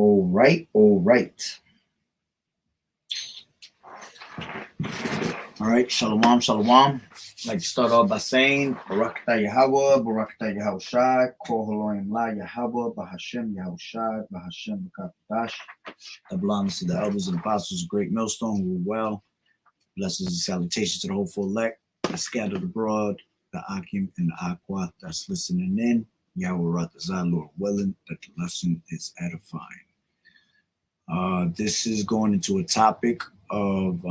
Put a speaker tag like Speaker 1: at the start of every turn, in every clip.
Speaker 1: All right, all right. All right, shalom, shalom. I'd like to start off by saying, Barakatah Yahweh, Barakatah Yahushai, Kol Haloim La Yahweh, Bahashem Yahushai, Bahashem Bakatash. That belongs to the elders and apostles of Great Millstone who are well. Blessings and salutations to the hopeful elect that scattered abroad, the Akim and the Aqua that's listening in. Yahweh Ratazah, Lord willing, that the lesson is edifying. This is going into a topic of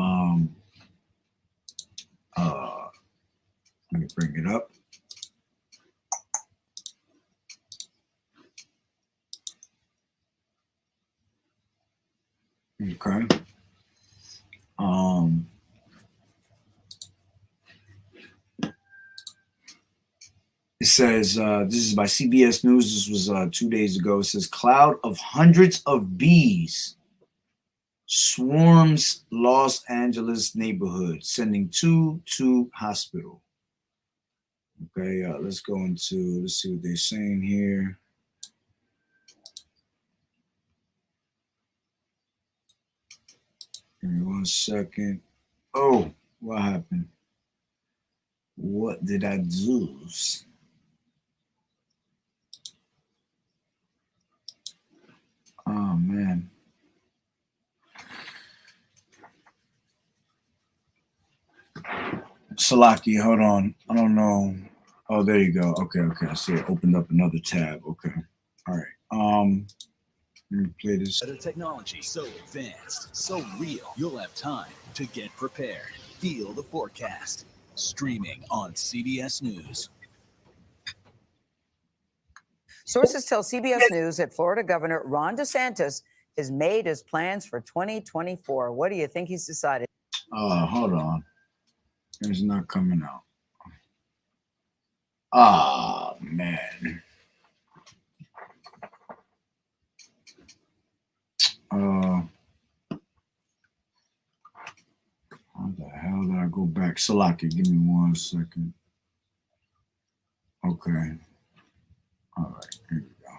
Speaker 1: let me bring it up. Okay. It says, this is by CBS News. This was 2 days ago. It says, cloud of hundreds of bees swarms Los Angeles neighborhood, sending two to hospital. Okay, let's go into, let's see what they're saying here. Give me 1 second. Oh, what happened? What did I do? Oh, man. Salaki, hold on. I don't know. Oh, there you go. Okay. I see it opened up another tab. Okay. All right. Let me play this.
Speaker 2: Better technology, so advanced, so real. You'll have time to get prepared. Feel the forecast. Streaming on CBS News.
Speaker 3: Sources tell CBS News that Florida Governor Ron DeSantis has made his plans for 2024. What do you think he's decided?
Speaker 1: Hold on. It's not coming out. Ah, man. How the hell did I go back? Salaki, give me 1 second. Okay. All right, here we go.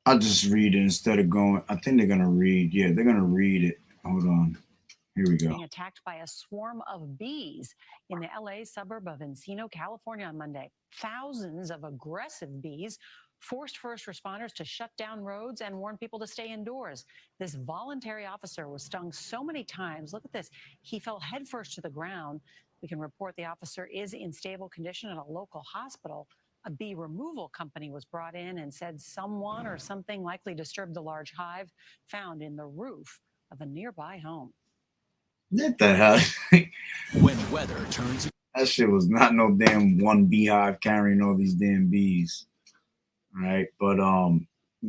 Speaker 1: I'll just read it instead of going. I think they're going to read. Yeah, they're going to read it. Hold on. Here we go.
Speaker 4: Being attacked by a swarm of bees in the LA suburb of Encino, California on Monday. Thousands of aggressive bees forced first responders to shut down roads and warn people to stay indoors. This voluntary officer was stung so many times. Look at this. He fell headfirst to the ground. We can report the officer is in stable condition at a local hospital. A bee removal company was brought in and said someone or something likely disturbed the large hive found in the roof of a nearby home.
Speaker 1: What the hell?
Speaker 2: When weather turns,
Speaker 1: that shit was not no damn one beehive carrying all these damn bees. All right, but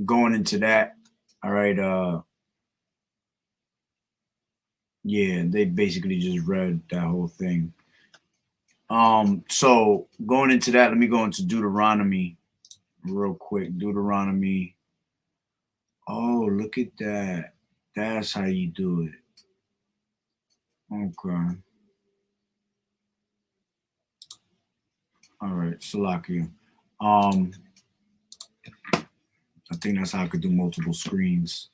Speaker 1: going into that, all right, yeah, they basically just read that whole thing. So going into that, let me go into Deuteronomy real quick. Deuteronomy. Oh, look at that. That's how you do it. Okay. All right, Salakia. I think that's how I could do multiple screens.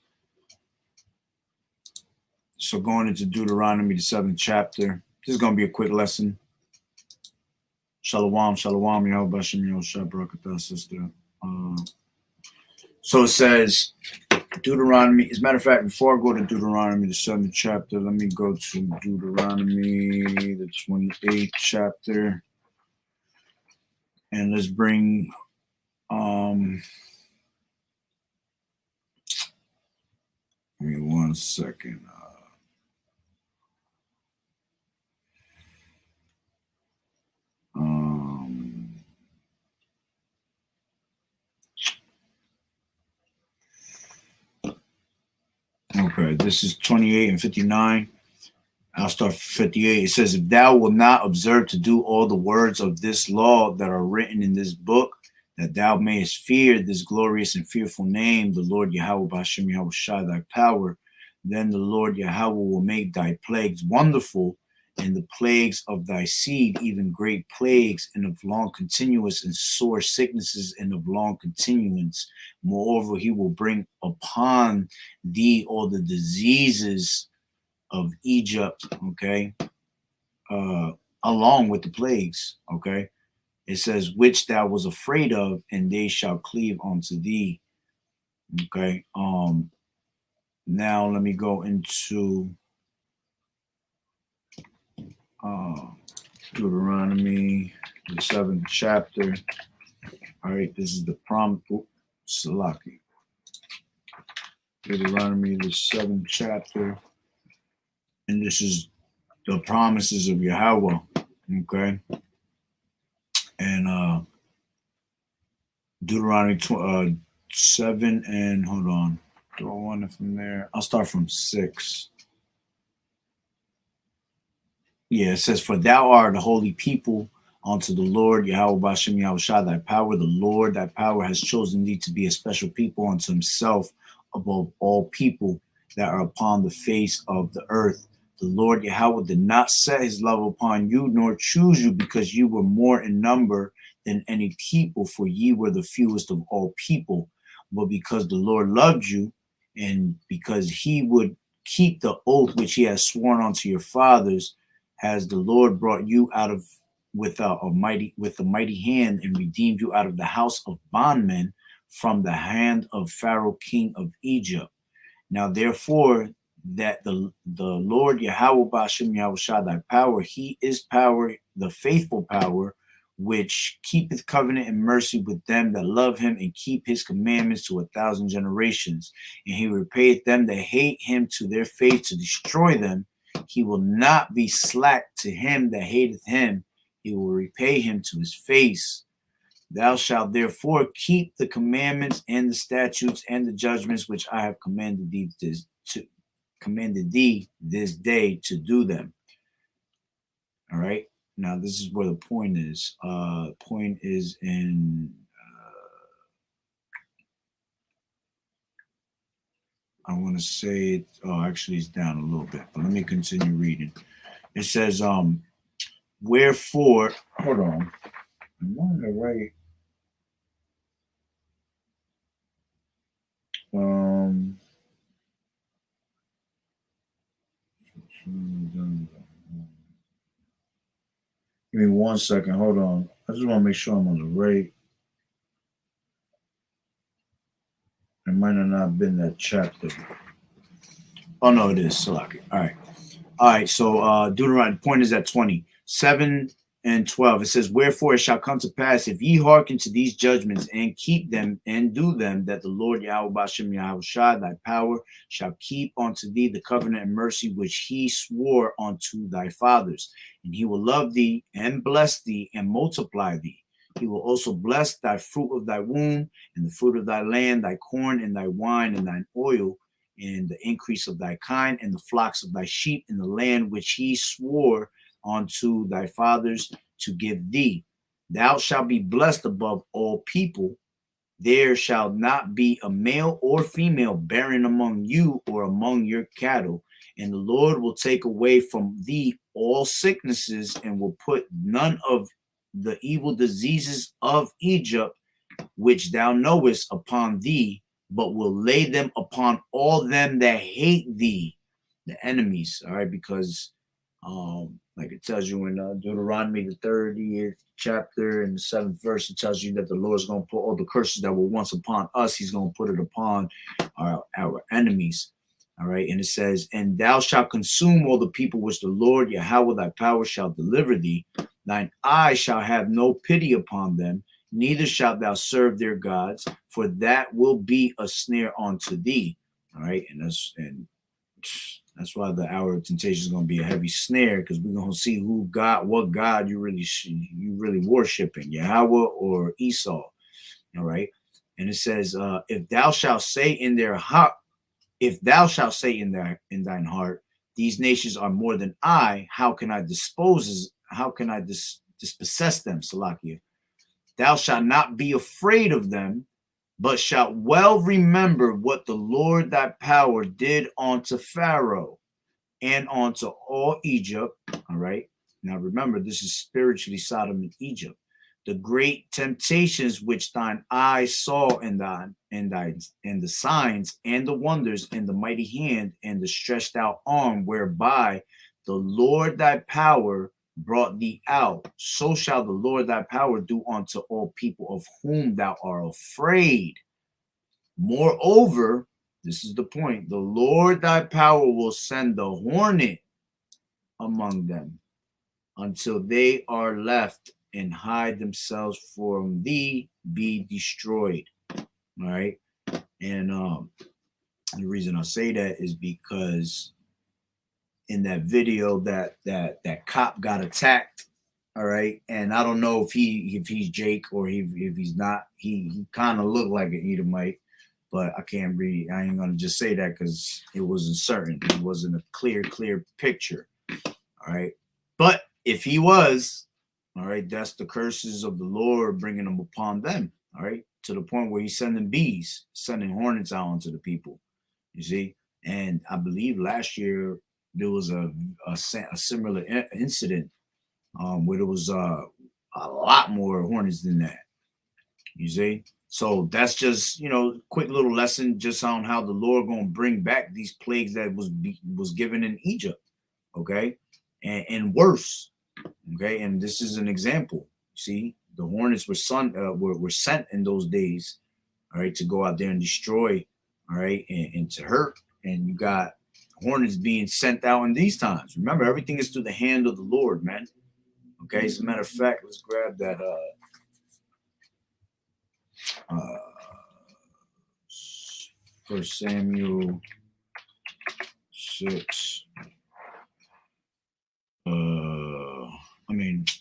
Speaker 1: So going into Deuteronomy, the 7th chapter. This is going to be a quick lesson. Shalom, shalom, Yahweh Bashem Yoshua Barakatah, sister. So it says, Deuteronomy. As a matter of fact, before I go to Deuteronomy, the 7th chapter, let me go to Deuteronomy, the 28th chapter. And let's bring, give me 1 second. Okay, this is 28 and 59. I'll start 58. It says, if thou wilt not observe to do all the words of this law that are written in this book, that thou mayest fear this glorious and fearful name, the Lord Yahweh Bashem Yahweh Shai, thy power, then the Lord Yahweh will make thy plagues wonderful and the plagues of thy seed, even great plagues, and of long continuance, and sore sicknesses, and of long continuance. Moreover, he will bring upon thee all the diseases of Egypt, okay, along with the plagues, okay. It says, which thou was afraid of, and they shall cleave unto thee, okay. Now let me go into Deuteronomy, the 7th chapter. All right, this is the Salaki. Deuteronomy, the 7th chapter, and this is the promises of Yahweh. Okay, and Deuteronomy 7, and hold on, do I want it from there? I'll start from 6. Yeah, it says, for thou art a holy people unto the Lord, Yahweh Bashem Yahushua, thy power, the Lord, thy power has chosen thee to be a special people unto himself above all people that are upon the face of the earth. The Lord Yahweh did not set his love upon you, nor choose you, because you were more in number than any people, for ye were the fewest of all people, but because the Lord loved you, and because he would keep the oath which he has sworn unto your fathers, has the Lord brought you out of with a mighty hand, and redeemed you out of the house of bondmen, from the hand of Pharaoh king of Egypt. Now therefore, that the Lord Yahweh Bashem Yahushua, thy power, he is power, the faithful power, which keepeth covenant and mercy with them that love him, and keep his commandments to 1,000 generations. And he repayeth them that hate him to their face, to destroy them. He will not be slack to him that hateth him. He will repay him to his face. Thou shalt therefore keep the commandments and the statutes and the judgments which I have commanded thee this day to do them. All right. Now this is where the point is. Point is in I want to say it. Oh, actually, it's down a little bit, but let me continue reading. It says, wherefore, hold on. I'm on the right. Give me 1 second. Hold on. I just want to make sure I'm on the right. It might have not been that chapter. Oh, no, it is. Salaki. All right. All right. So Deuteronomy, point is at 20. 7 and 12. It says, wherefore it shall come to pass, if ye hearken to these judgments and keep them and do them, that the Lord Yahweh Bashem Yahushua, thy power, shall keep unto thee the covenant and mercy which he swore unto thy fathers. And he will love thee and bless thee and multiply thee. He will also bless thy fruit of thy womb, and the fruit of thy land, thy corn and thy wine and thine oil, and the increase of thy kind, and the flocks of thy sheep, in the land which he swore unto thy fathers to give thee. Thou shalt be blessed above all people. There shall not be a male or female barren among you or among your cattle. And the Lord will take away from thee all sicknesses, and will put none of the evil diseases of Egypt, which thou knowest, upon thee, but will lay them upon all them that hate thee, the enemies. All right, because like it tells you in Deuteronomy, the 30th chapter and the 7th verse, it tells you that the Lord's going to put all the curses that were once upon us, he's going to put it upon our enemies. All right. And it says, and thou shalt consume all the people which the Lord Yahweh thy power shall deliver thee. Thine eye shall have no pity upon them, neither shalt thou serve their gods, for that will be a snare unto thee. All right. And that's why the hour of temptation is going to be a heavy snare, because we're going to see what God you really worshiping, Yahweh or Esau. All right. And it says, if thou shalt say in thine heart, these nations are more than I, how can I dispossess them, Salakia? Thou shalt not be afraid of them, but shalt well remember what the Lord thy power did unto Pharaoh, and onto all Egypt. All right. Now remember, this is spiritually Sodom and Egypt. The great temptations which thine eyes saw in the signs and the wonders and the mighty hand and the stretched out arm whereby the Lord thy power brought thee out, so shall the Lord thy power do unto all people of whom thou art afraid. Moreover, this is the point, the Lord thy power will send the hornet among them until they are left and hide themselves from thee, be destroyed. All right. And the reason I say that is because in that video that cop got attacked. All right. And I don't know if he's Jake or if he's not. He kind of looked like an Edomite, but I can't read. I ain't gonna just say that because it wasn't certain. It wasn't a clear picture. All right. But if he was, all right, that's the curses of the Lord bringing them upon them. All right. To the point where he's sending bees, sending hornets out onto the people. You see. And I believe last year there was a similar incident where there was a lot more hornets than that. You see. So that's just, quick little lesson just on how the Lord going to bring back these plagues that was given in Egypt. Okay. And worse. Okay. And this is an example. See, the hornets were sent in those days. All right. To go out there and destroy. All right. And to hurt. And you got hornets being sent out in these times. Remember, everything is through the hand of the Lord, man. Okay. As a matter of fact, let's grab that. 1 Samuel 6.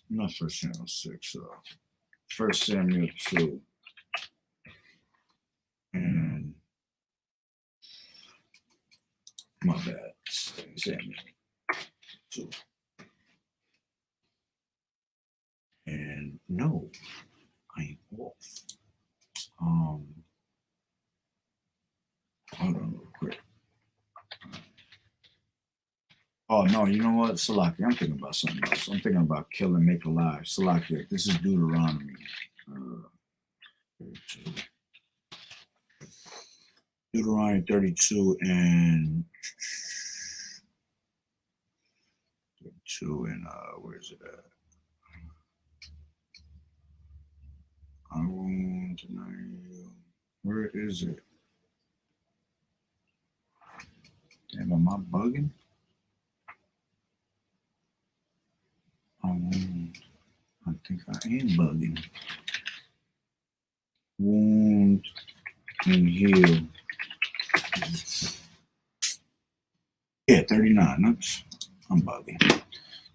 Speaker 1: Not 1 Samuel 6. 1 Samuel 2. And my bad. Samuel 2. And no, I ain't off. Hold on real quick. Oh no, you know what? Salaki, I'm thinking about something else. I'm thinking about kill and make alive. Salaki, this is Deuteronomy. 32. Deuteronomy 32 and 32 and where's it at? I won't deny you. Where is it? Damn, am I bugging? I think I am bugging. Wound and heal. Yeah, 39. Oops, I'm bugging.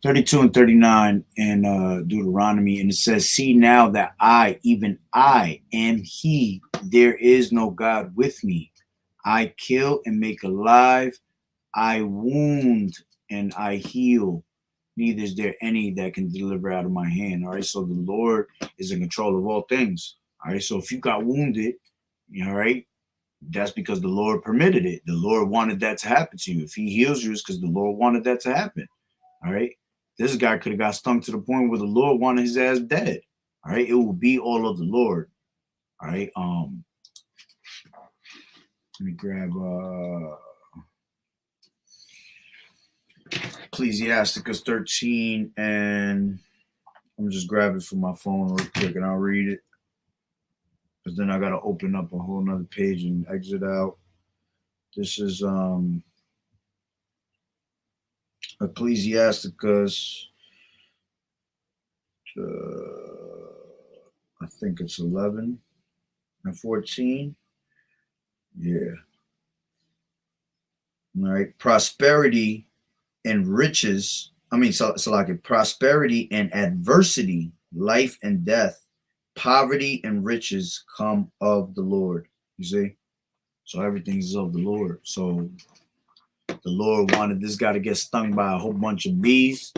Speaker 1: 32 and 39 in Deuteronomy, and it says, "See now that I, even I, am He. There is no God with me. I kill and make alive. I wound and I heal. Neither is there any that can deliver out of my hand." All right, so the Lord is in control of all things. All right, so if you got wounded, all right, that's because the Lord permitted it. The Lord wanted that to happen to you. If He heals you, it's because the Lord wanted that to happen. All right, this guy could have got stung to the point where the Lord wanted his ass dead. All right, it will be all of the Lord. All right, let me grab Ecclesiasticus 13, and I'm just grabbing it from my phone real quick and I'll read it. Because then I got to open up a whole nother page and exit out. This is Ecclesiasticus, I think it's 11 and 14. Yeah. All right. Prosperity and riches. So like prosperity and adversity, life and death, poverty and riches come of the Lord. You see? So everything is of the Lord. So the Lord wanted this guy to get stung by a whole bunch of bees.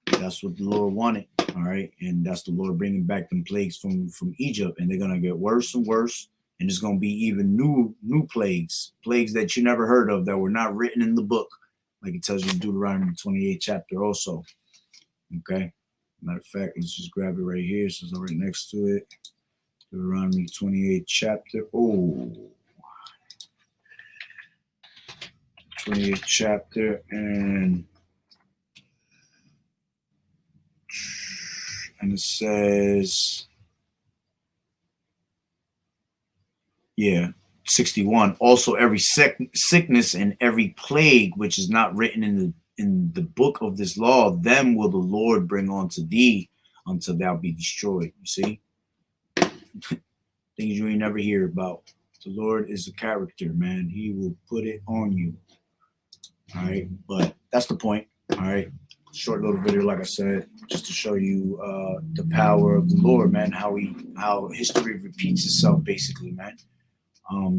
Speaker 1: That's what the Lord wanted. All right. And that's the Lord bringing back them plagues from Egypt. And they're going to get worse and worse. And it's going to be even new plagues that you never heard of, that were not written in the book. like it tells you in Deuteronomy 28 chapter also. Okay. Matter of fact, let's just grab it right here. So it's right next to it. Deuteronomy 28 chapter. Oh, 28th chapter, and it says, yeah, 61. Also, every sickness and every plague which is not written in the book of this law, them will the Lord bring unto thee until thou be destroyed. You see, things you ain't never hear about. The Lord is a character, man. He will put it on you. All right, but that's the point. All right, short little video, like I said, just to show you the power of the Lord, man. How history repeats itself, basically, man.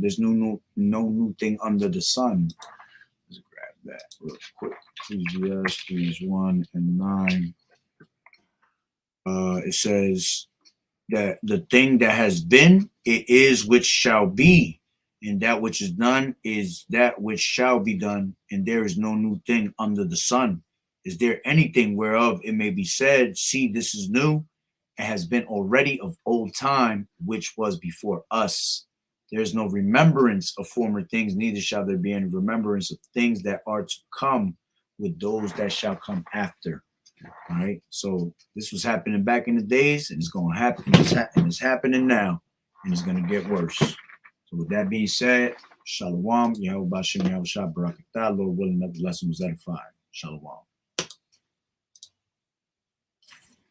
Speaker 1: There's no new thing under the sun. Let's grab that real quick. Ecclesiastes 1:9. It says that the thing that has been, it is which shall be. And that which is done is that which shall be done, and there is no new thing under the sun. Is there anything whereof it may be said, see, this is new, and has been already of old time, which was before us? There is no remembrance of former things, neither shall there be any remembrance of things that are to come with those that shall come after. All right, so this was happening back in the days, and it's going to happen, and it's happening now, and it's going to get worse. So with that being said, Shalom, Yahweh Bashem, Yahweh Shah, Barakatah, Lord willing, that the lesson was edified. Shalom.